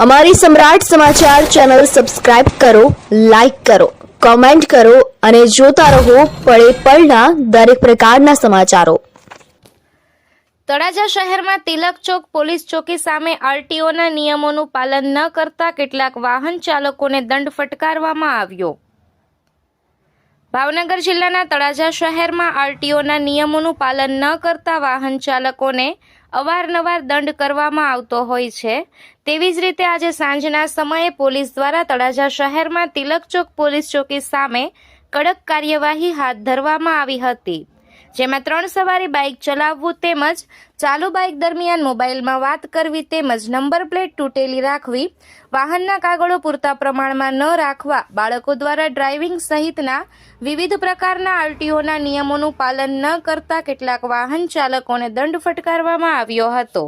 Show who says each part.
Speaker 1: અમારી સમ્રાટ સમાચાર ચેનલ સબસ્ક્રાઇબ કરો, લાઇક કરો, કોમેન્ટ કરો અને જોતા રહો પળે પળના દરેક પ્રકારના સમાચારો।
Speaker 2: તળાજા શહેરમાં તિલક ચોક પોલીસ ચોકી સામે આરટીઓના નિયમોનું પાલન ન કરતા કેટલાક વાહન ચાલકોને દંડ ફટકારવામાં આવ્યો। ભાવનગર જિલ્લાના તળાજા શહેરમાં આરટીઓના નિયમોનું પાલન ન કરતા વાહન ચાલકોને અવારનવાર દંડ કરવામાં આવતો હોય છે। તેવી જ રીતે આજે સાંજના સમયે પોલીસ દ્વારા તળાજા શહેરમાં તિલક ચોક પોલીસ ચોકી સામે કડક કાર્યવાહી હાથ ધરવામાં આવી હતી, જેમાં 3 સવારી બાઇક ચલાવવું તેમજ ચાલુ બાઇક દરમિયાન મોબાઈલમાં વાત કરવી તેમજ નંબર પ્લેટ તૂટેલી રાખવી, વાહનના કાગળો પૂરતા પ્રમાણમાં ન રાખવા, બાળકો દ્વારા ડ્રાઇવિંગ સહિતના વિવિધ પ્રકારના આરટીઓના નિયમોનું પાલન ન કરતા કેટલાક વાહન ચાલકોને દંડ ફટકારવામાં આવ્યો હતો।